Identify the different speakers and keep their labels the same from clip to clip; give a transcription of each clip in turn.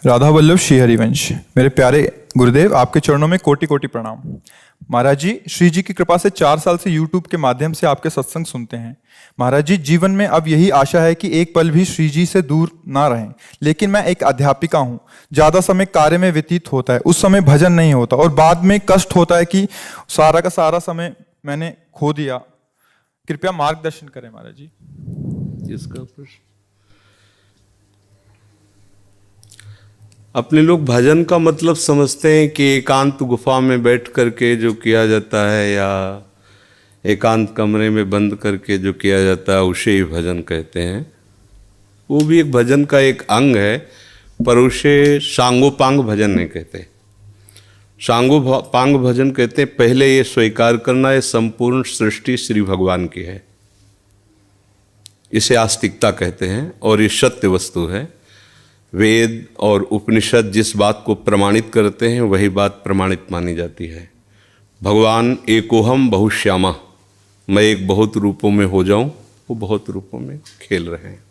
Speaker 1: राधा वल्लभ श्री हरिवंश। मेरे प्यारे गुरुदेव, आपके चरणों में कोटि कोटि प्रणाम। महाराज जी, श्री जी की कृपा से 4 साल से YouTube के माध्यम से आपके सत्संग सुनते हैं। महाराज जी, जीवन में अब यही आशा है कि एक पल भी श्री जी से दूर ना रहें। लेकिन मैं एक अध्यापिका हूँ, ज्यादा समय कार्य में व्यतीत होता है, उस समय भजन नहीं होता और बाद में कष्ट होता है कि सारा का सारा समय मैंने खो दिया। कृपया मार्गदर्शन करें महाराज जी।
Speaker 2: इसका प्रश्न, अपने लोग भजन का मतलब समझते हैं कि एकांत गुफा में बैठ करके जो किया जाता है या एकांत कमरे में बंद करके जो किया जाता है उसे ही भजन कहते हैं। वो भी एक भजन का एक अंग है, पर उसे सांगोपांग भजन नहीं कहते। सांगोपांग भजन कहते हैं पहले ये स्वीकार करना है संपूर्ण सृष्टि श्री भगवान की है, इसे आस्तिकता कहते हैं और ये सत्य वस्तु है। वेद और उपनिषद जिस बात को प्रमाणित करते हैं वही बात प्रमाणित मानी जाती है। भगवान एकोहम बहुश्यामा, मैं एक बहुत रूपों में हो जाऊं, वो बहुत रूपों में खेल रहे हैं।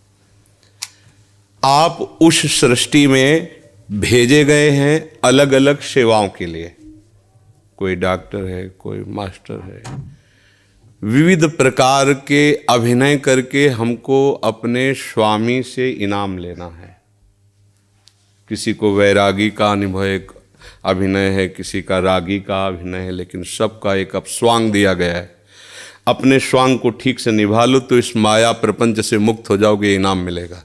Speaker 2: आप उस सृष्टि में भेजे गए हैं अलग अलग सेवाओं के लिए। कोई डॉक्टर है, कोई मास्टर है, विविध प्रकार के अभिनय करके हमको अपने स्वामी से इनाम लेना है। किसी को वैरागी का अनुभव एक अभिनय है, किसी का रागी का अभिनय है, लेकिन सबका एक अब स्वांग दिया गया है। अपने स्वांग को ठीक से निभा लो तो इस माया प्रपंच से मुक्त हो जाओगे, इनाम मिलेगा।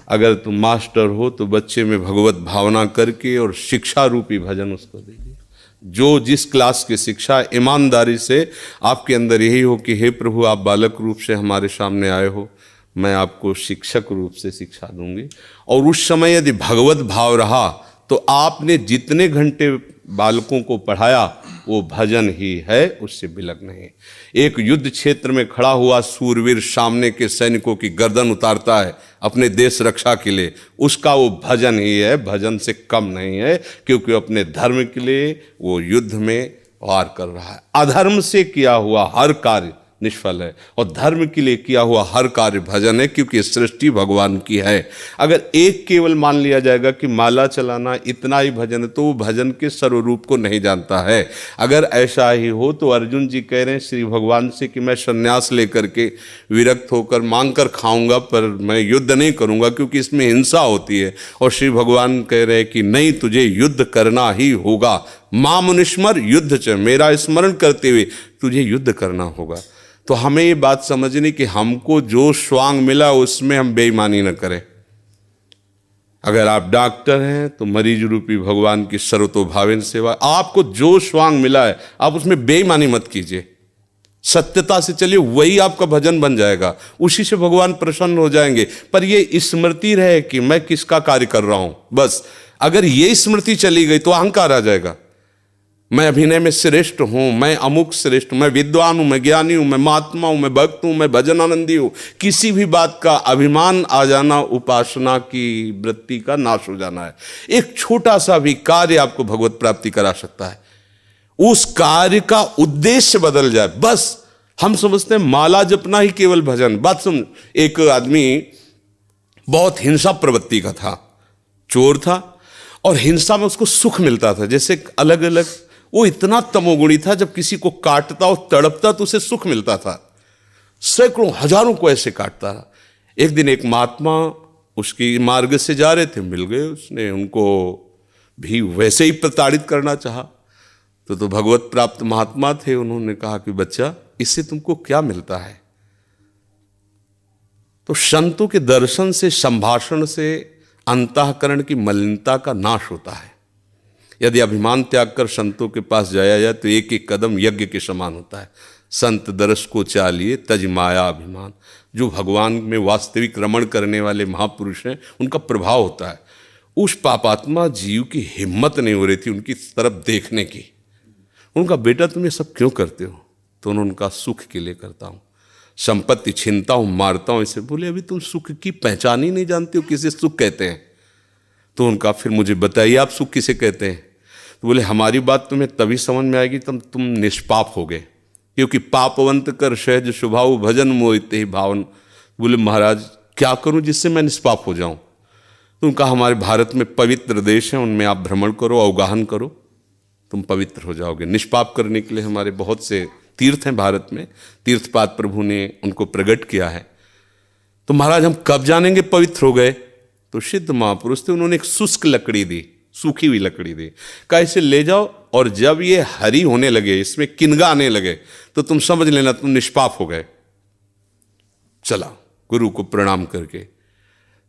Speaker 2: अगर तुम मास्टर हो तो बच्चे में भगवत भावना करके और शिक्षा रूपी भजन उसको दीजिए। जो जिस क्लास की शिक्षा, ईमानदारी से आपके अंदर यही हो कि हे प्रभु, आप बालक रूप से हमारे सामने आए हो, मैं आपको शिक्षक रूप से शिक्षा दूंगी। और उस समय यदि भगवत भाव रहा तो आपने जितने घंटे बालकों को पढ़ाया वो भजन ही है, उससे बिलक नहीं। एक युद्ध क्षेत्र में खड़ा हुआ सूरवीर सामने के सैनिकों की गर्दन उतारता है अपने देश रक्षा के लिए, उसका वो भजन ही है, भजन से कम नहीं है, क्योंकि अपने धर्म के लिए वो युद्ध में वार कर रहा है। अधर्म से किया हुआ हर कार्य निष्फल है और धर्म के लिए किया हुआ हर कार्य भजन है, क्योंकि सृष्टि भगवान की है। अगर एक केवल मान लिया जाएगा कि माला चलाना इतना ही भजन है तो वो भजन के सर्वरूप को नहीं जानता है। अगर ऐसा ही हो तो अर्जुन जी कह रहे हैं श्री भगवान से कि मैं संन्यास लेकर के विरक्त होकर मांग कर खाऊंगा, पर मैं युद्ध नहीं करूंगा क्योंकि इसमें हिंसा होती है। और श्री भगवान कह रहे हैं कि नहीं, तुझे युद्ध करना ही होगा। मां मुनिस्मर युद्ध च, मेरा स्मरण करते हुए तुझे युद्ध करना होगा। तो हमें ये बात समझनी कि हमको जो स्वांग मिला उसमें हम बेईमानी न करें। अगर आप डॉक्टर हैं तो मरीज रूपी भगवान की सर्वतोभावेन सेवा, आपको जो स्वांग मिला है आप उसमें बेईमानी मत कीजिए, सत्यता से चलिए, वही आपका भजन बन जाएगा, उसी से भगवान प्रसन्न हो जाएंगे। पर ये स्मृति रहे कि मैं किसका कार्य कर रहा हूं, बस अगर ये स्मृति चली गई तो अहंकार आ जाएगा। मैं अभिनय में श्रेष्ठ हूँ, मैं अमुक श्रेष्ठ, मैं विद्वान हूँ, मैं ज्ञानी हूँ, मैं महात्मा हूँ, मैं भक्त हूँ, मैं भजन आनंदी हूँ। किसी भी बात का अभिमान आ जाना उपासना की वृत्ति का नाश हो जाना है। एक छोटा सा भी कार्य आपको भगवत प्राप्ति करा सकता है, उस कार्य का उद्देश्य बदल जाए। बस हम समझते हैं माला जपना ही केवल भजन। बात सुन, एक आदमी बहुत हिंसा प्रवृत्ति का था, चोर था और हिंसा में उसको सुख मिलता था। जैसे अलग अलग, वो इतना तमोगुणी था, जब किसी को काटता और तड़पता तो उसे सुख मिलता था। सैकड़ों हजारों को ऐसे काटता था। एक दिन एक महात्मा उसकी मार्ग से जा रहे थे, मिल गए, उसने उनको भी वैसे ही प्रताड़ित करना चाहा। तो भगवत प्राप्त महात्मा थे, उन्होंने कहा कि बच्चा, इससे तुमको क्या मिलता है? तो संतों के दर्शन से, संभाषण से अंतःकरण की मलिनता का नाश होता है। यदि अभिमान त्याग कर संतों के पास जाया जाए तो एक एक कदम यज्ञ के समान होता है। संत दरस को चालिए तज माया अभिमान। जो भगवान में वास्तविक रमण करने वाले महापुरुष हैं, उनका प्रभाव होता है। उस पापात्मा जीव की हिम्मत नहीं हो रही थी उनकी तरफ देखने की। उनका बेटा तुम ये सब क्यों करते हो? तो उन्होंने कहा सुख के लिए करता हूँ, संपत्ति छीनता हूँ, मारता हूँ। इसे बोले अभी तुम सुख की पहचान ही नहीं जानते हो, किसे सुख कहते हैं? तो उनका फिर मुझे बताइए आप सुख किसे कहते हैं? तो बोले हमारी बात तुम्हें तभी समझ में आएगी तब तुम निष्पाप हो गए, क्योंकि पापवंत कर सहज स्वभाव भजन मोहिते ही भावन। बोले महाराज क्या करूं जिससे मैं निष्पाप हो जाऊं? तो उनका हमारे भारत में पवित्र देश है, उनमें आप भ्रमण करो, अवगाहन करो, तुम पवित्र हो जाओगे। निष्पाप करने के लिए हमारे बहुत से तीर्थ हैं भारत में, तीर्थपाद प्रभु ने उनको प्रकट किया है। तो महाराज हम कब जानेंगे पवित्र हो गए? तो सिद्ध महापुरुष थे, उन्होंने एक शुष्क लकड़ी दी, सूखी हुई लकड़ी दी, कहा इसे ले जाओ और जब ये हरी होने लगे, इसमें किनगा आने लगे, तो तुम समझ लेना तुम निष्पाप हो गए। चला गुरु को प्रणाम करके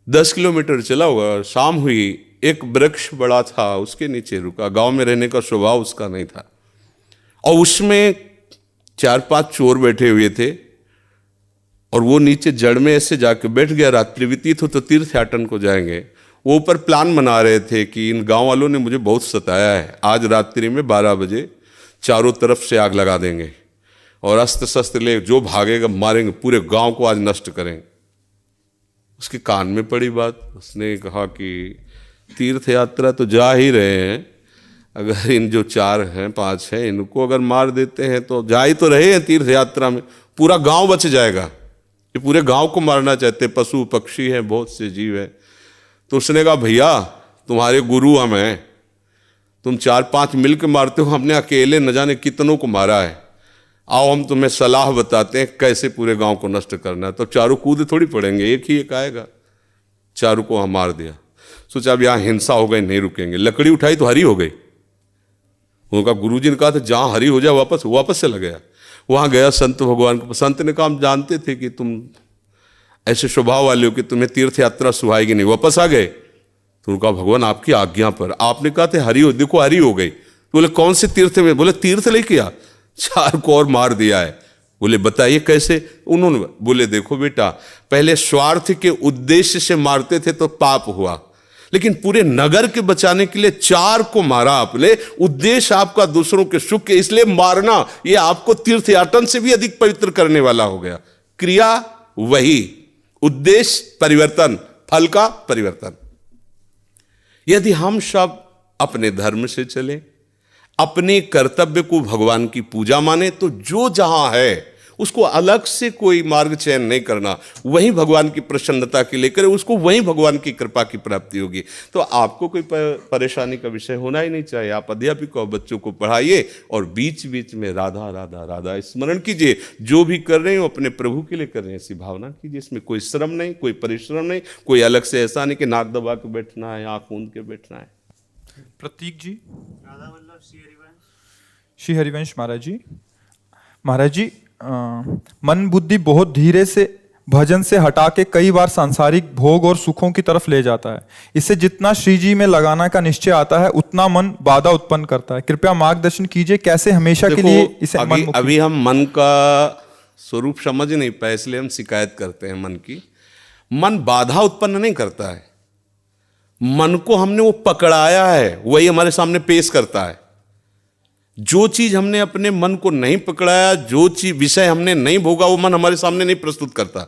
Speaker 2: 10 किलोमीटर चला होगा, शाम हुई, एक वृक्ष बड़ा था उसके नीचे रुका। गांव में रहने का स्वभाव उसका नहीं था, और उसमें 4-5 चोर बैठे हुए थे, और वो नीचे जड़ में ऐसे जाके बैठ गया। रात्रि व्यतीत हो तो तीर्थयाटन को जाएंगे। वो ऊपर प्लान बना रहे थे कि इन गांव वालों ने मुझे बहुत सताया है, आज रात्रि में 12 बजे चारों तरफ से आग लगा देंगे और अस्त्र शस्त्र ले जो भागेगा मारेंगे, पूरे गांव को आज नष्ट करेंगे। उसके कान में पड़ी बात, उसने कहा कि तीर्थ यात्रा तो जा ही रहे हैं, अगर इन जो 4 हैं 5 हैं इनको अगर मार देते हैं तो जा ही तो रहे हैं तीर्थ यात्रा में, पूरा गांव बच जाएगा। ये पूरे गांव को मारना चाहते, पशु पक्षी हैं, बहुत से जीव हैं। तो उसने कहा भैया तुम्हारे गुरु हम हैं, तुम 4-5 मिल के मारते हो, हमने अकेले न जाने कितनों को मारा है, आओ हम तुम्हें सलाह बताते हैं कैसे पूरे गांव को नष्ट करना है। तो चारों कूद थोड़ी पड़ेंगे, एक ही एक आएगा। चारों को हम मार दिया। सोचा अब यहाँ हिंसा हो गई, नहीं रुकेंगे। लकड़ी उठाई तो हरी हो गई। उनका गुरुजी ने कहा था जहाँ हरी हो जाए वापस चला गया। वहाँ गया संत भगवान को, संत ने कहा हम जानते थे कि तुम ऐसे स्वभाव वाले हो कि तुम्हें तीर्थ यात्रा सुहाएगी नहीं, वापस आ गए। तो उनका भगवान आपकी आज्ञा पर, आपने कहा था हरी हो, देखो हरी हो गई। तो बोले कौन से तीर्थ में? बोले तीर्थ लेके आ, 4 को और मार दिया है। बोले बताइए कैसे? उन्होंने बोले देखो बेटा, पहले स्वार्थ के उद्देश्य से मारते थे तो पाप हुआ, लेकिन पूरे नगर के बचाने के लिए 4 को मारा आपने, उद्देश्य आपका दूसरों के सुख के, इसलिए मारना ये आपको तीर्थयाटन से भी अधिक पवित्र करने वाला हो गया। क्रिया वही, उद्देश्य परिवर्तन, फल का परिवर्तन। यदि हम सब अपने धर्म से चले, अपने कर्तव्य को भगवान की पूजा माने, तो जो जहां है उसको अलग से कोई मार्ग चयन नहीं करना, वहीं भगवान की प्रसन्नता के लिए करे, उसको वहीं भगवान की कृपा की प्राप्ति होगी। तो आपको कोई परेशानी का विषय होना ही नहीं चाहिए। आप अध्यापक और बच्चों को पढ़ाइए और बीच बीच में राधा राधा राधा स्मरण कीजिए। जो भी कर रहे हो अपने प्रभु के लिए कर रहे हैं, ऐसी भावना कीजिए। इसमें कोई श्रम नहीं, कोई परिश्रम नहीं, कोई अलग से ऐसा नहीं कि नाक दबा के बैठना है, आँख मूंद के बैठना है।
Speaker 1: प्रतीक जी। श्री हरिवंश महाराज जी, मन बुद्धि बहुत धीरे से भजन से हटा के कई बार सांसारिक भोग और सुखों की तरफ ले जाता है। इससे जितना श्री जी में लगाना का निश्चय आता है उतना मन बाधा उत्पन्न करता है। कृपया मार्गदर्शन कीजिए कैसे हमेशा के लिए इसे
Speaker 2: अभी हम मन का स्वरूप समझ नहीं पाए, इसलिए हम शिकायत करते हैं मन की। मन बाधा उत्पन्न नहीं करता है, मन को हमने वो पकड़ाया है, वही हमारे सामने पेश करता है। जो चीज हमने अपने मन को नहीं पकड़ाया, जो चीज विषय हमने नहीं भोगा, वो मन हमारे सामने नहीं प्रस्तुत करता।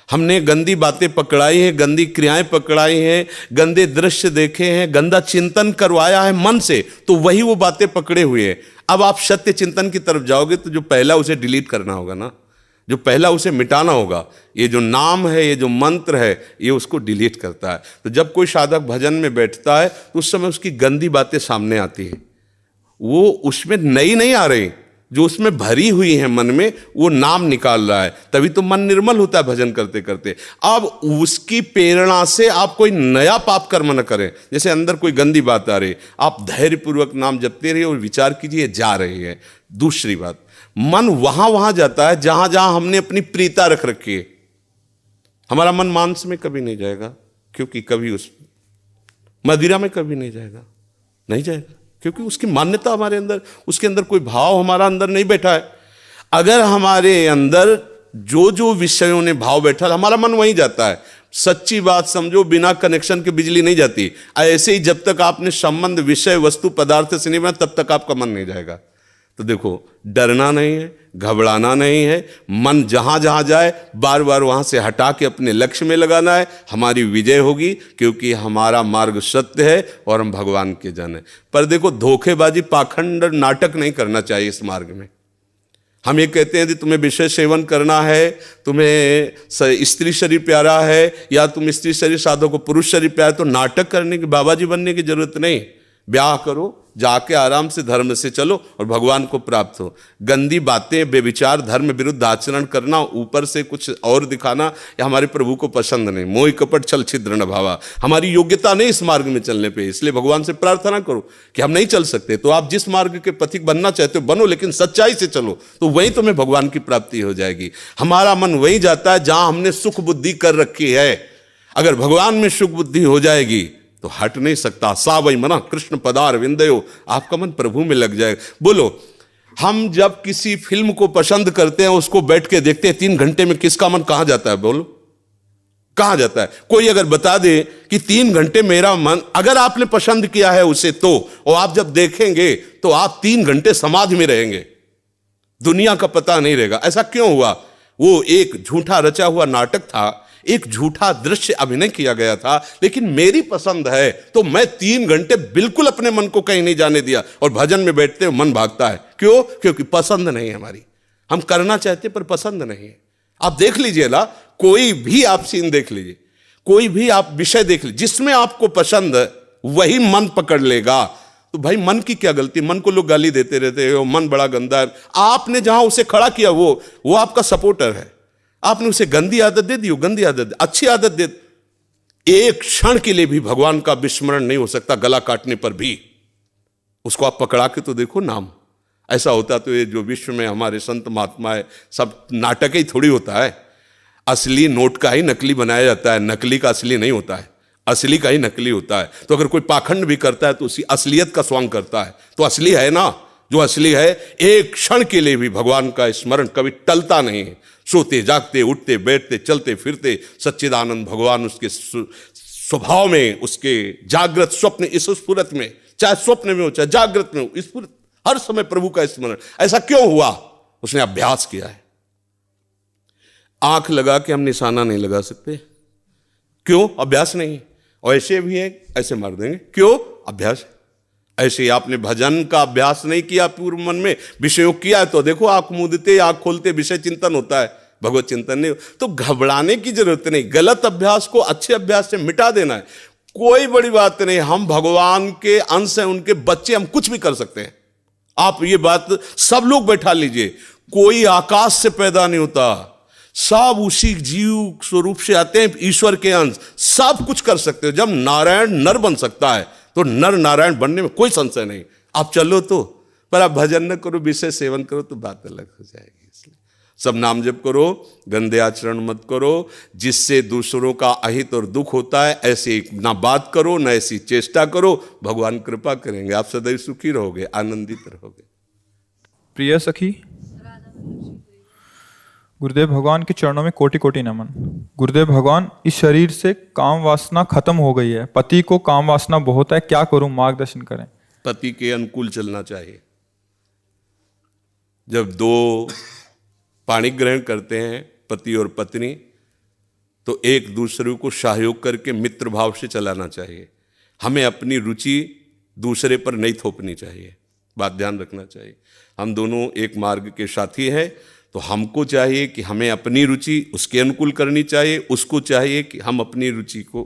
Speaker 2: हमने गंदी बातें पकड़ाई हैं, गंदी क्रियाएं पकड़ाई हैं, गंदे दृश्य देखे हैं, गंदा चिंतन करवाया है मन से, तो वही वो बातें पकड़े हुए हैं। अब आप सत्य चिंतन की तरफ जाओगे तो जो पहला उसे डिलीट करना होगा ना, जो पहला उसे मिटाना होगा। ये जो नाम है, ये जो मंत्र है, ये उसको डिलीट करता है। तो जब कोई साधक भजन में बैठता है तो उस समय उसकी गंदी बातें सामने आती है, वो उसमें नई नहीं आ रही, जो उसमें भरी हुई है मन में, वो नाम निकाल रहा है। तभी तो मन निर्मल होता है भजन करते करते। अब उसकी प्रेरणा से आप कोई नया पाप कर्म न करें। जैसे अंदर कोई गंदी बात आ रही, आप धैर्यपूर्वक नाम जपते रहिए और विचार कीजिए जा रही है। दूसरी बात, मन वहां जाता है जहां जहां हमने अपनी प्रीता रख रखी है। हमारा मन मांस में कभी नहीं जाएगा, क्योंकि कभी उस मदिरा में कभी नहीं जाएगा, नहीं जाएगा, क्योंकि उसकी मान्यता हमारे अंदर, उसके अंदर कोई भाव हमारा अंदर नहीं बैठा है। अगर हमारे अंदर जो जो विषयों ने भाव बैठा, हमारा मन वहीं जाता है। सच्ची बात समझो, बिना कनेक्शन के बिजली नहीं जाती। ऐसे ही जब तक आपने संबंध विषय वस्तु पदार्थ से नहीं बना, तब तक आपका मन नहीं जाएगा। तो देखो, डरना नहीं है, घबराना नहीं है, मन जहां जहां जाए बार बार वहां से हटा के अपने लक्ष्य में लगाना है। हमारी विजय होगी, क्योंकि हमारा मार्ग सत्य है और हम भगवान के जन हैं। पर देखो, धोखेबाजी, पाखंड, नाटक नहीं करना चाहिए इस मार्ग में। हम ये कहते हैं कि तुम्हें विषय सेवन करना है, तुम्हें स्त्री शरीर प्यारा है, या तुम स्त्री शरीर साधो को पुरुष शरीर प्यारा, तो नाटक करने की, बाबा जी बनने की जरूरत नहीं। ब्याह करो, जाके आराम से धर्म से चलो और भगवान को प्राप्त हो। गंदी बातें, बेविचार, धर्म विरुद्ध आचरण करना, ऊपर से कुछ और दिखाना, या हमारे प्रभु को पसंद नहीं। मोह कपट छल छिद्र न भावा, हमारी योग्यता नहीं इस मार्ग में चलने पे। इसलिए भगवान से प्रार्थना करो कि हम नहीं चल सकते, तो आप जिस मार्ग के पथिक बनना चाहते हो बनो, लेकिन सच्चाई से चलो, तो वहीं तुम्हें भगवान की प्राप्ति हो जाएगी। हमारा मन वहीं जाता है जहां हमने सुख बुद्धि कर रखी है। अगर भगवान में सुख बुद्धि हो जाएगी तो हट नहीं सकता। सा वही मना कृष्ण पदार विंदयो, आपका मन प्रभु में लग जाएगा। बोलो, हम जब किसी फिल्म को पसंद करते हैं, उसको बैठ के देखते हैं, 3 घंटे में किसका मन कहां जाता है? बोलो, कहां जाता है? कोई अगर बता दे कि 3 घंटे मेरा मन, अगर आपने पसंद किया है उसे, तो और आप जब देखेंगे तो आप 3 घंटे समाधि में रहेंगे, दुनिया का पता नहीं रहेगा। ऐसा क्यों हुआ? वो एक झूठा रचा हुआ नाटक था, एक झूठा दृश्य अभिनय किया गया था, लेकिन मेरी पसंद है तो मैं 3 घंटे बिल्कुल अपने मन को कहीं नहीं जाने दिया, और भजन में बैठते हैं मन भागता है। क्यों? क्योंकि पसंद नहीं है हमारी। हम करना चाहते पर पसंद नहीं है। आप देख लीजिए ना, कोई भी आप सीन देख लीजिए, कोई भी आप विषय देख लीजिए, जिसमें आपको पसंद है वही मन पकड़ लेगा। तो भाई मन की क्या गलती? मन को लोग गाली देते रहते हो, मन बड़ा गंदा है। आपने जहां उसे खड़ा किया वो आपका सपोर्टर है। आपने उसे गंदी आदत दे दी, गंदी आदत, अच्छी आदत दे, एक क्षण के लिए भी भगवान का विस्मरण नहीं हो सकता। गला काटने पर भी उसको आप पकड़ा के तो देखो नाम। ऐसा होता तो ये जो विश्व में हमारे संत महात्मा है, सब नाटक ही थोड़ी होता है। असली नोट का ही नकली बनाया जाता है, नकली का असली नहीं होता है, असली का ही नकली होता है। तो अगर कोई पाखंड भी करता है तो उसी असलियत का स्वांग करता है, तो असली है ना। जो असली है, एक क्षण के लिए भी भगवान का स्मरण कभी टलता नहीं है। सोते जागते, उठते बैठते, चलते फिरते सच्चिदानंद भगवान उसके स्वभाव में, उसके जागृत स्वप्न इस स्फुरत में, चाहे स्वप्न में हो चाहे जागृत में हो, स्फुरत हर समय प्रभु का स्मरण। ऐसा क्यों हुआ? उसने अभ्यास किया है। आंख लगा के हम निशाना नहीं लगा सकते, क्यों? अभ्यास नहीं। और ऐसे भी है, ऐसे मार देंगे, क्यों? अभ्यास। ऐसे ही आपने भजन का अभ्यास नहीं किया, पूर्व मन में विषयों किया है, तो देखो आंख मूंदते, आंख खोलते विषय चिंतन होता है, भगवत चिंतन नहीं। तो घबराने की जरूरत नहीं, गलत अभ्यास को अच्छे अभ्यास से मिटा देना है। कोई बड़ी बात नहीं, हम भगवान के अंश हैं, उनके बच्चे, हम कुछ भी कर सकते हैं। आप ये बात सब लोग बैठा लीजिए, कोई आकाश से पैदा नहीं होता, सब उसी जीव स्वरूप से आते हैं, ईश्वर के अंश, सब कुछ कर सकते हो। जब नारायण नर बन सकता है तो नर नारायण बनने में कोई संशय नहीं। आप चलो तो, पर आप भजन न करो, विषय सेवन करो तो बात अलग हो जाएगी। इसलिए सब नाम जप करो, गंदे आचरण मत करो, जिससे दूसरों का अहित और दुख होता है ऐसे ना बात करो, ना ऐसी चेष्टा करो। भगवान कृपा करेंगे, आप सदैव सुखी रहोगे, आनंदित रहोगे।
Speaker 1: प्रिय सखी, गुरुदेव भगवान के चरणों में कोटि कोटि नमन। गुरुदेव भगवान, इस शरीर से काम वासना खत्म हो गई है, पति को काम वासना बहुत है, क्या करूं? मार्गदर्शन करें।
Speaker 2: पति के अनुकूल चलना चाहिए। जब 2 पाणी ग्रहण करते हैं, पति और पत्नी, तो एक दूसरे को सहयोग करके मित्र भाव से चलाना चाहिए। हमें अपनी रुचि दूसरे पर नहीं थोपनी चाहिए, बात ध्यान रखना चाहिए। हम दोनों एक मार्ग के साथी हैं, तो हमको चाहिए कि हमें अपनी रुचि उसके अनुकूल करनी चाहिए, उसको चाहिए कि हम अपनी रुचि को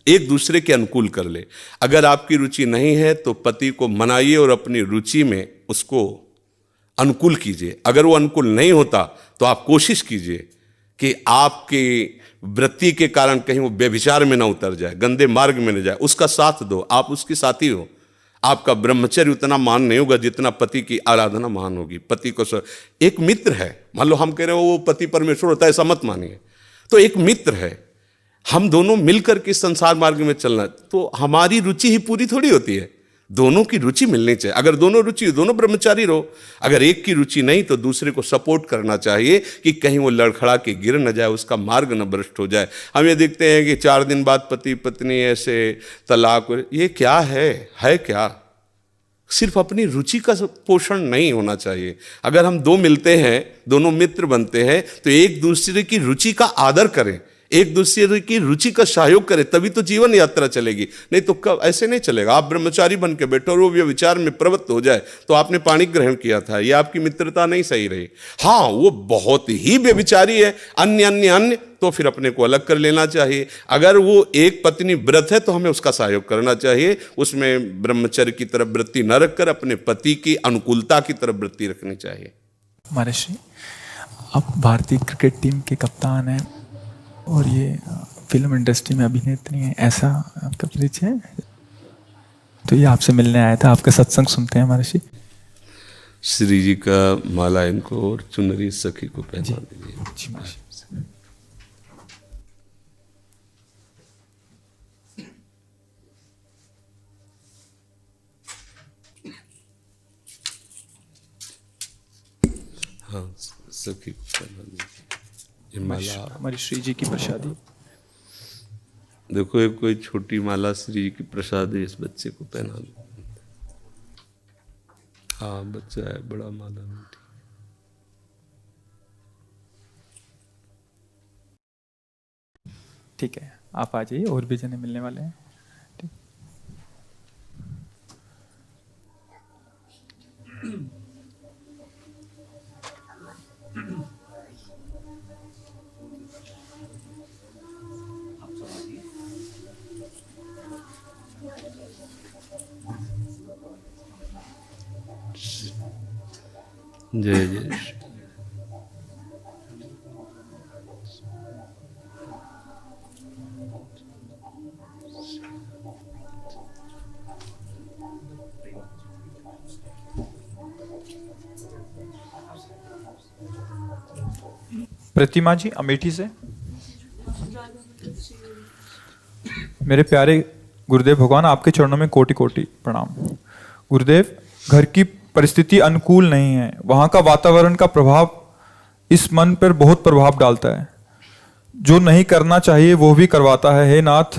Speaker 2: एक दूसरे के अनुकूल कर ले। अगर आपकी रुचि नहीं है तो पति को मनाइए और अपनी रुचि में उसको अनुकूल कीजिए। अगर वो अनुकूल नहीं होता तो आप कोशिश कीजिए कि आपकी वृत्ति के कारण कहीं वो व्यभिचार में ना उतर जाए, गंदे मार्ग में न जाए, उसका साथ दो, आप उसकी साथी हो। आपका ब्रह्मचर्य उतना महान नहीं होगा जितना पति की आराधना महान होगी। पति को एक मित्र है, मान लो हम कह रहे हो वो पति परमेश्वर होता है, ऐसा मत मानिए। तो एक मित्र है, हम दोनों मिलकर के संसार मार्ग में चलना, तो हमारी रुचि ही पूरी थोड़ी होती है, दोनों की रुचि मिलनी चाहिए। अगर दोनों रुचि, दोनों ब्रह्मचारी रहो। अगर एक की रुचि नहीं तो दूसरे को सपोर्ट करना चाहिए कि कहीं वो लड़खड़ा के गिर न जाए, उसका मार्ग न भ्रष्ट हो जाए। हम ये देखते हैं कि 4 दिन बाद पति पत्नी ऐसे तलाक, ये क्या है क्या? सिर्फ अपनी रुचि का पोषण नहीं होना चाहिए। अगर हम 2 मिलते हैं, दोनों मित्र बनते हैं, तो एक दूसरे की रुचि का आदर करें, एक दूसरे की रुचि का सहयोग करें, तभी तो जीवन यात्रा चलेगी। नहीं तो कब ऐसे नहीं चलेगा। आप ब्रह्मचारी बन के बैठो और वो व्यभिचार में प्रवृत्त हो जाए, तो आपने पाणी ग्रहण किया था, ये आपकी मित्रता नहीं सही रही। हाँ, वो बहुत ही व्यभिचारी है, अन्य अन्य अन्य, तो फिर अपने को अलग कर लेना चाहिए। अगर वो एक पत्नी व्रत है तो हमें उसका सहयोग करना चाहिए, उसमें ब्रह्मचर्य की तरफ वृत्ति न रखकर अपने पति की अनुकूलता की तरफ वृत्ति रखनी चाहिए।
Speaker 1: महर्षि, आप भारतीय क्रिकेट टीम के कप्तान हैं और ये फिल्म इंडस्ट्री में अभिनेत्री हैं, ऐसा आपका परिचय है? तो ये आपसे मिलने आया था, आपका सत्संग सुनते हैं महर्षि।
Speaker 2: श्री जी का माला इनको और चुनरी सखी को पहना दीजिए।
Speaker 1: जी महर्षि।
Speaker 2: हाँ, सखी को पहना दीजिए। ये माला
Speaker 1: हमारी श्री जी की प्रसादी।
Speaker 2: देखो, एक कोई छोटी माला श्री जी की प्रसादी इस बच्चे को पहना दो। हाँ, बच्चा है, बड़ा माला नहीं।
Speaker 1: ठीक है, आप आ जाइए, और भी जने मिलने वाले हैं। ठीक।
Speaker 2: जय जय श्री।
Speaker 1: प्रतिमा जी अमेठी से। मेरे प्यारे गुरुदेव भगवान, आपके चरणों में कोटि कोटि प्रणाम। गुरुदेव, घर की परिस्थिति अनुकूल नहीं है, वहां का वातावरण का प्रभाव इस मन पर बहुत प्रभाव डालता है, जो नहीं करना चाहिए वो भी करवाता है। हे नाथ,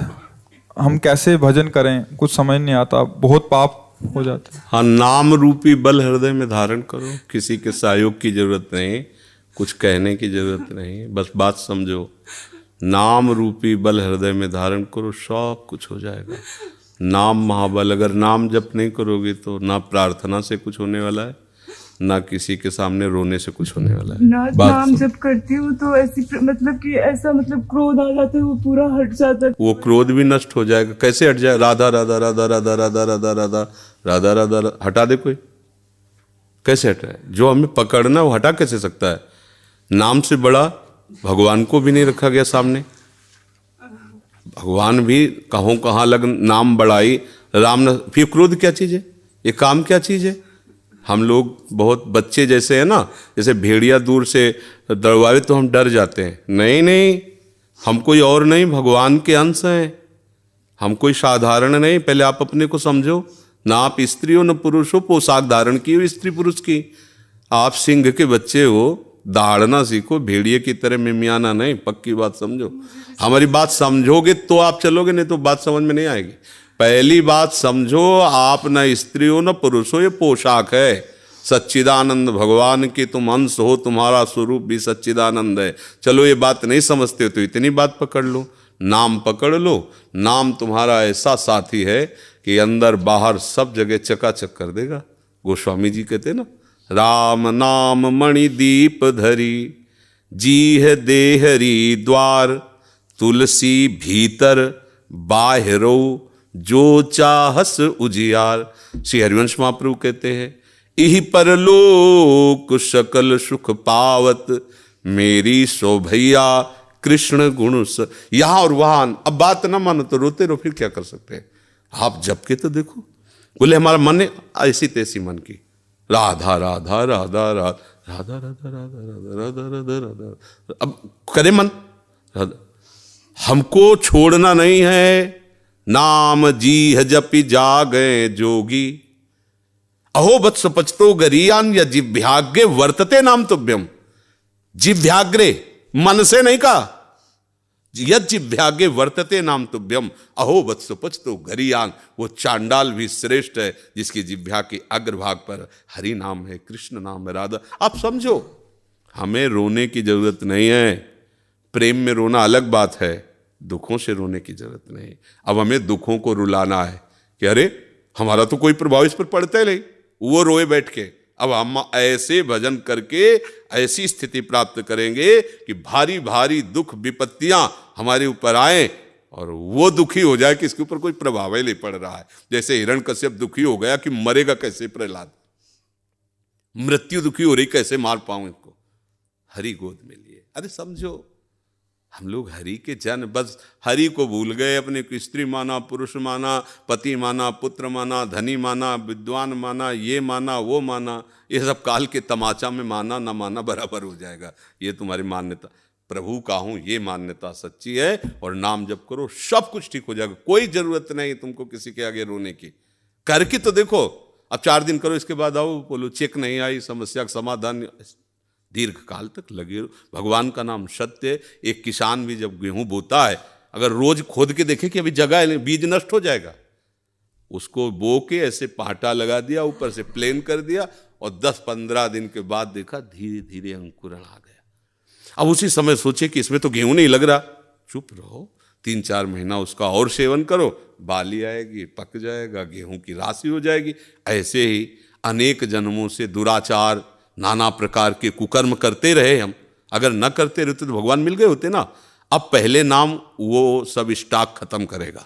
Speaker 1: हम कैसे भजन करें, कुछ समझ नहीं आता, बहुत पाप हो जाता है।
Speaker 2: हाँ, नाम रूपी बल हृदय में धारण करो, किसी के सहयोग की जरूरत नहीं, कुछ कहने की जरूरत नहीं, बस बात समझो। नाम रूपी बल हृदय में धारण करो, सब कुछ हो जाएगा। नाम महाबल। अगर नाम जप नहीं करोगे तो ना प्रार्थना से कुछ होने वाला है, ना किसी के सामने रोने से कुछ होने वाला है।
Speaker 3: नाम जब करती हूँ तो ऐसी मतलब कि ऐसा मतलब क्रोध आ जाता है, वो पूरा हट जाता है।
Speaker 2: वो क्रोध भी नष्ट हो जाएगा। कैसे हट जाएगा? राधा राधा राधा राधा राधा राधा राधा राधा राधा हटा दे कोई, कैसे हटाए? जो हमें पकड़ना वो हटा कैसे सकता है? नाम से बड़ा भगवान को भी नहीं रखा गया सामने। भगवान भी कहों कहाँ लग नाम बढ़ाई राम न। फिर क्रोध क्या चीज़ है? ये काम क्या चीज़ है? हम लोग बहुत बच्चे जैसे हैं ना, जैसे भेड़िया दूर से दौड़ावे तो हम डर जाते हैं। नहीं नहीं, हम कोई और नहीं, भगवान के अंश हैं। हम कोई साधारण नहीं। पहले आप अपने को समझो। ना आप स्त्री हो न पुरुष हो, पोशाक धारण की हो स्त्री पुरुष की। आप सिंह के बच्चे हो, दहाड़ना सीखो, भेड़िए की तरह मिमियाना नहीं। पक्की बात समझो। हमारी बात समझोगे तो आप चलोगे, नहीं तो बात समझ में नहीं आएगी। पहली बात समझो, आप न स्त्री हो न पुरुष हो, ये पोशाक है। सच्चिदानंद भगवान की तुम अंश हो, तुम्हारा स्वरूप भी सच्चिदानंद है। चलो ये बात नहीं समझते हो तो इतनी बात पकड़ लो, नाम पकड़ लो। नाम तुम्हारा ऐसा साथी है कि अंदर बाहर सब जगह चकाचक कर देगा। गोस्वामी जी कहते ना, राम नाम मणि दीप धरी, जी है देहरी द्वार, तुलसी भीतर बाहरो, जो चाहस उजियार। श्री हरिवंश महाप्रभु कहते हैं, इहि परलोक सकल सुख पावत, मेरी शोभैया कृष्ण गुण स। यहाँ और वहां। अब बात ना मानो तो रोते रहो, फिर क्या कर सकते हैं? आप जब के तो देखो। बोले हमारा मन है ऐसी तैसी मन की, राधा राधा राधा राधा राधा राधा राधा राधा राधा राधा। अब करे मन राधा। हमको छोड़ना नहीं है। नाम जी है जपि जागे जोगी, अहो वत्स पचतो गरीयान या जिव्याग्रे वर्तते नाम तुभ्यम। जिव्याग्रे मन से नहीं कहा, यज्जिव्याग्रे वर्तते नाम तुभ्यम, अहो वत्स पचतो गरीयान। वो चांडाल भी श्रेष्ठ है जिसकी जिव्या के अग्रभाग पर हरि नाम है, कृष्ण नाम है, राधा। आप समझो, हमें रोने की जरूरत नहीं है। प्रेम में रोना अलग बात है, दुखों से रोने की जरूरत नहीं। अब हमें दुखों को रुलाना है कि अरे हमारा तो कोई प्रभाव इस पर पड़ता ही नहीं, वो रोए बैठ के। अब हम ऐसे भजन करके ऐसी स्थिति प्राप्त करेंगे कि भारी भारी दुख विपत्तियां हमारे ऊपर आए और वो दुखी हो जाए कि इसके ऊपर कोई प्रभाव ही नहीं पड़ रहा है। जैसे हिरण्यकश्यप दुखी हो गया कि मरेगा कैसे प्रहलाद, मृत्यु दुखी हो रही, कैसे मार पाऊं इसको, हरि गोद में लिए। अरे समझो, हम लोग हरि के जन, बस हरि को भूल गए, अपने को स्त्री माना, पुरुष माना, पति माना, पुत्र माना, धनी माना, विद्वान माना, ये माना वो माना। ये सब काल के तमाचा में माना ना माना बराबर हो जाएगा। ये तुम्हारी मान्यता, प्रभु का हूं ये मान्यता सच्ची है, और नाम जप करो सब कुछ ठीक हो जाएगा। कोई जरूरत नहीं तुमको किसी के आगे रोने की, करके तो देखो। अब 4 दिन करो, इसके बाद आओ बोलो चेक नहीं आई, समस्या का समाधान, दीर्घ काल तक लगे रहो। भगवान का नाम सत्य है। एक किसान भी जब गेहूं बोता है, अगर रोज खोद के देखे कि अभी जगह है, बीज नष्ट हो जाएगा, उसको बो के ऐसे पाटा लगा दिया, ऊपर से प्लेन कर दिया, और 10-15 दिन के बाद देखा धीरे धीरे अंकुरण आ गया। अब उसी समय सोचे कि इसमें तो गेहूं नहीं लग रहा, चुप रहो, 3-4 महीना उसका और सेवन करो, बाली आएगी, पक जाएगा, गेहूं की राशि हो जाएगी। ऐसे ही अनेक जन्मों से दुराचार, नाना प्रकार के कुकर्म करते रहे हम। अगर न करते रहते तो भगवान मिल गए होते ना। अब पहले नाम वो सब स्टॉक खत्म करेगा,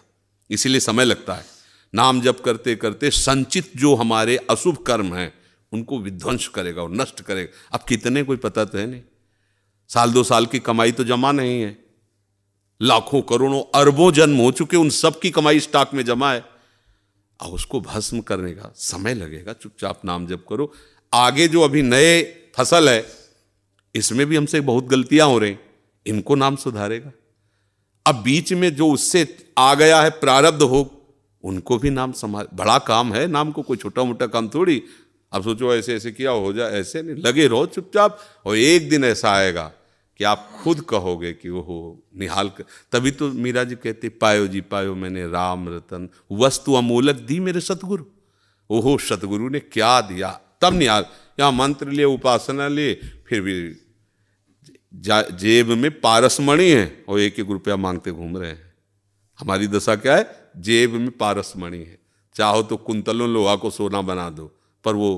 Speaker 2: इसीलिए समय लगता है। नाम जप करते करते संचित जो हमारे अशुभ कर्म हैं उनको विध्वंस करेगा और नष्ट करेगा। अब कितने कोई पता तो है नहीं, 1-2 साल की कमाई तो जमा नहीं है, लाखों करोड़ों अरबों जन्म हो चुके, उन सब की कमाई स्टॉक में जमा है। अब उसको भस्म करने का समय लगेगा। चुपचाप नाम जप करो। आगे जो अभी नए फसल है, इसमें भी हमसे बहुत गलतियां हो रही, इनको नाम सुधारेगा। अब बीच में जो उससे आ गया है प्रारब्ध हो, उनको भी नाम संभाल। बड़ा काम है नाम को, कोई छोटा मोटा काम थोड़ी। अब सोचो ऐसे ऐसे किया हो जाए, ऐसे नहीं, लगे रहो चुपचाप। और एक दिन ऐसा आएगा कि आप खुद कहोगे कि ओहो निहाल कर। तभी तो मीरा जी कहते, पायो जी पायो मैंने राम रतन, वस्तु अमोलक दी मेरे सतगुरु। ओहो सतगुरु ने क्या दिया, तब निहाल। यहाँ मंत्र लिए, उपासना लिए, फिर भी जेब में पारसमणि है और 1-1 रुपया मांगते घूम रहे हैं। हमारी दशा क्या है, जेब में पारसमणि है, चाहो तो कुंतलों लोहा को सोना बना दो, पर वो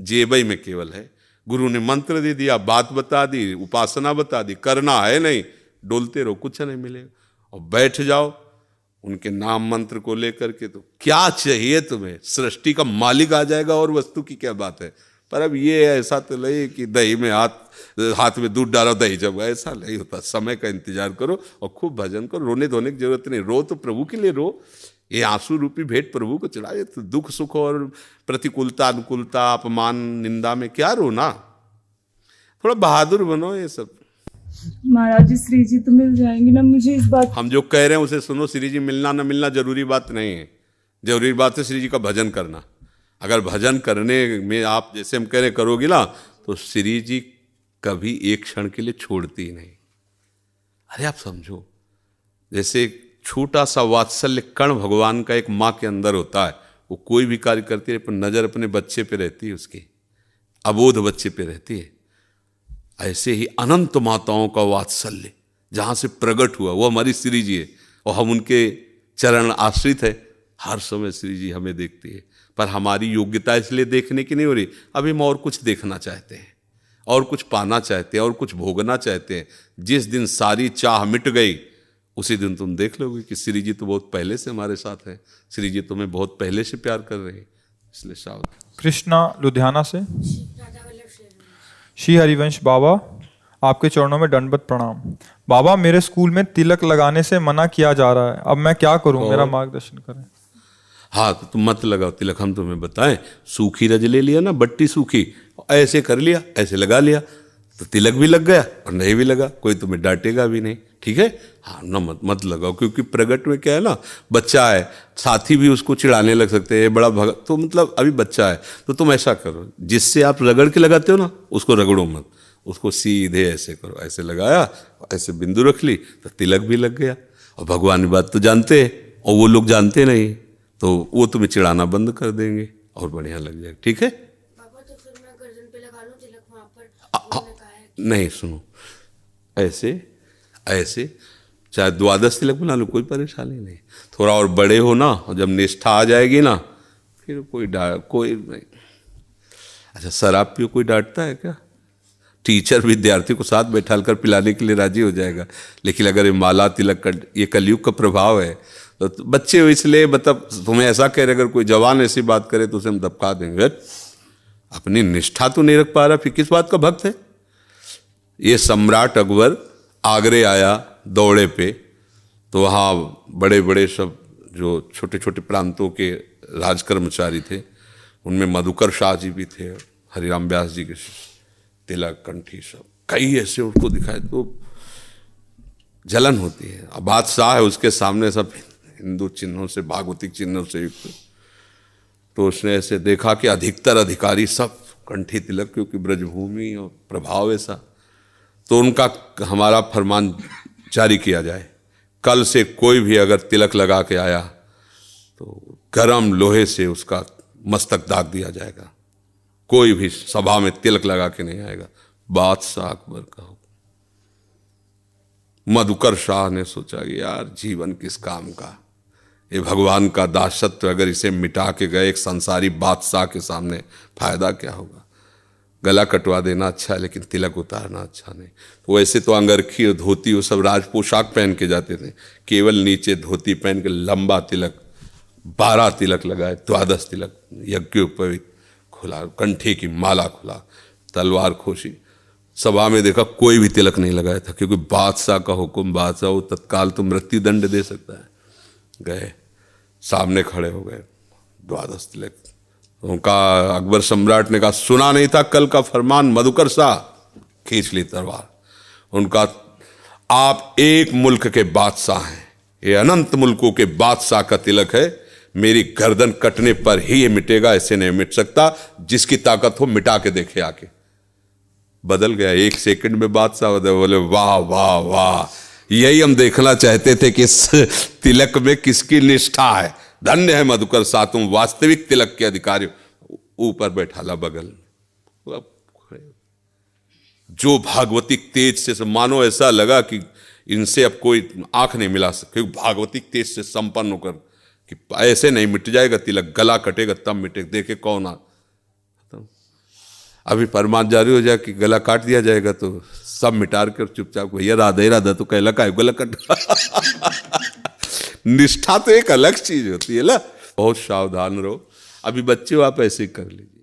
Speaker 2: जेब ही में केवल है। गुरु ने मंत्र दे दिया, बात बता दी, उपासना बता दी, करना है नहीं, डोलते रहो, कुछ नहीं मिलेगा। और बैठ जाओ उनके नाम मंत्र को लेकर के, तो क्या चाहिए तुम्हें, सृष्टि का मालिक आ जाएगा, और वस्तु की क्या बात है। पर अब ये ऐसा तो नहीं कि दही में हाथ में दूध डालो दही जब, ऐसा नहीं होता। समय का इंतजार करो और खूब भजन करो। रोने धोने की जरूरत नहीं, रो तो प्रभु के लिए रो। ये आंसू रूपी भेंट प्रभु को चढ़ाए। तो दुख सुख और प्रतिकूलता अनुकूलता अपमान निंदा में क्या रोना, थोड़ा बहादुर बनो। ये सब
Speaker 3: महाराज जी श्री जी तो मिल जाएंगे ना मुझे, इस बात
Speaker 2: हम जो कह रहे हैं उसे सुनो। श्री जी मिलना ना मिलना जरूरी बात नहीं है, जरूरी बात है श्री जी का भजन करना। अगर भजन करने में आप जैसे हम कह रहे करोगे ना, तो श्री जी कभी एक क्षण के लिए छोड़ती ही नहीं। अरे आप समझो, जैसे छोटा सा वात्सल्य कण भगवान का एक माँ के अंदर होता है, वो कोई भी कार्य करती है पर नजर अपने बच्चे पे रहती है, उसकी अबोध बच्चे पे रहती है। ऐसे ही अनंत माताओं का वात्सल्य जहाँ से प्रकट हुआ वो हमारी श्री जी है, और हम उनके चरण आश्रित है। हर समय श्री जी हमें देखती है, पर हमारी योग्यता इसलिए देखने की नहीं हो रही। अभी हम और कुछ देखना चाहते हैं, और कुछ पाना चाहते हैं, और कुछ भोगना चाहते हैं। जिस दिन सारी चाह मिट गई, उसी दिन तुम देख लोगे कि श्री जी तो बहुत पहले से हमारे साथ है, श्री जी तुम्हें बहुत पहले से प्यार कर रहे हैं। इसलिए सावधान।
Speaker 1: कृष्णा लुधियाना से। श्री हरिवंश बाबा, आपके चरणों में दंडवत प्रणाम। बाबा, मेरे स्कूल में तिलक लगाने से मना किया जा रहा है, अब मैं क्या करूं, मेरा मार्गदर्शन करें।
Speaker 2: हाँ तो तुम मत लगाओ तिलक, हम तुम्हें बताएं। सूखी रज ले लिया ना, बट्टी सूखी, ऐसे कर लिया, ऐसे लगा लिया, तो तिलक भी लग गया और नहीं भी लगा, कोई तुम्हें डांटेगा भी नहीं। ठीक है, हाँ ना, मत लगाओ। क्योंकि प्रगट में क्या है ना, बच्चा है, साथी भी उसको चिढ़ाने लग सकते हैं, बड़ा भगत, तो मतलब अभी बच्चा है। तो तुम ऐसा करो, जिससे आप रगड़ के लगाते हो ना, उसको रगड़ो मत, उसको सीधे ऐसे करो, ऐसे लगाया, ऐसे बिंदु रख ली, तो तिलक भी लग गया। और भगवान की बात तो जानते हैं, और वो लोग जानते नहीं, तो वो तुम्हें चिढ़ाना बंद कर देंगे और बढ़िया लग जाएगा। ठीक है
Speaker 4: पापा, तो फिर मैं गर्दन पे लगा लूं तिलक वहां पर?
Speaker 2: नहीं, सुनो, ऐसे ऐसे चाहे द्वादश तिलक बना लो, कोई परेशानी नहीं। थोड़ा और बड़े हो ना, और जब निष्ठा आ जाएगी ना, फिर कोई नहीं। अच्छा, शराब पियो कोई डांटता है क्या? टीचर विद्यार्थी को साथ बैठा कर पिलाने के लिए राजी हो जाएगा। लेकिन अगर ये माला तिलक का, ये कलयुग का प्रभाव है, तो बच्चे हो इसलिए, मतलब तुम्हें ऐसा कह रहे, अगर कोई जवान ऐसी बात करे तो उसे हम दबका देंगे। अपनी निष्ठा तो नहीं रख पा रहा, फिर किस बात का भक्त है? ये सम्राट अकबर आगरे आया दौड़े पे, तो वहाँ बड़े बड़े सब जो छोटे छोटे प्रांतों के राज कर्मचारी थे, उनमें मधुकर शाह जी भी थे, हरिराम व्यास जी के तिलक कंठी सब कई ऐसे उनको दिखाए, तो जलन होती है। अब बादशाह है, उसके सामने सब हिंदू चिन्हों से, भागवतिक चिन्हों से युक्त, तो उसने ऐसे देखा कि अधिकतर अधिकारी सब कंठी तिलक, क्योंकि ब्रजभूमि और प्रभाव ऐसा, तो उनका हमारा फरमान जारी किया जाए, कल से कोई भी अगर तिलक लगा के आया तो गरम लोहे से उसका मस्तक दाग दिया जाएगा, कोई भी सभा में तिलक लगा के नहीं आएगा। बादशाह अकबर का हुक्म। मधुकर शाह ने सोचा कि यार जीवन किस काम का, ये भगवान का दासत्व अगर इसे मिटा के गए एक संसारी बादशाह के सामने, फायदा क्या होगा? गला कटवा देना अच्छा है, लेकिन तिलक उतारना अच्छा नहीं। तो वैसे तो अंगरखी और धोती वो सब राज पोशाक पहन के जाते थे, केवल नीचे धोती पहन के लंबा तिलक, 12 तिलक लगाए, द्वादश तिलक, यज्ञोपवीत खुला, कंठे की माला खुला, तलवार खोशी। सभा में देखा कोई भी तिलक नहीं लगाया था, क्योंकि बादशाह का हुक्म, बादशाह वो तत्काल तो मृत्यु दंड दे सकता है। गए, सामने खड़े हो गए, द्वादश तिलक। उनका अकबर सम्राट ने कहा, सुना नहीं था कल का फरमान मधुकर शाह? खींच ली तलवार। उनका, आप एक मुल्क के बादशाह हैं, ये अनंत मुल्कों के बादशाह का तिलक है, मेरी गर्दन कटने पर ही ये मिटेगा, ऐसे नहीं मिट सकता, जिसकी ताकत हो मिटा के देखे आके। बदल गया, 1 सेकंड में बादशाह बदल। बोले वाह वाह वाह, यही हम देखना चाहते थे कि इस तिलक में किसकी निष्ठा है। धन्य है मधुकर शाह, तुम वास्तविक तिलक के अधिकारी। ऊपर बैठाला बगल में, जो भागवतिक तेज से मानो ऐसा लगा कि इनसे अब कोई आंख नहीं मिला सकती, भागवतिक तेज से संपन्न होकर कि ऐसे नहीं मिट जाएगा तिलक, गला कटेगा तब मिटेगा। देखे कौन आ, अभी फरमान जारी हो जाए कि गला काट दिया जाएगा तो सब मिटार कर चुपचाप, भैया राधा राधा तो कहला का गला कट। निष्ठा तो एक अलग चीज होती है ना। बहुत सावधान रहो। अभी बच्चे हो, आप ऐसे कर लीजिए।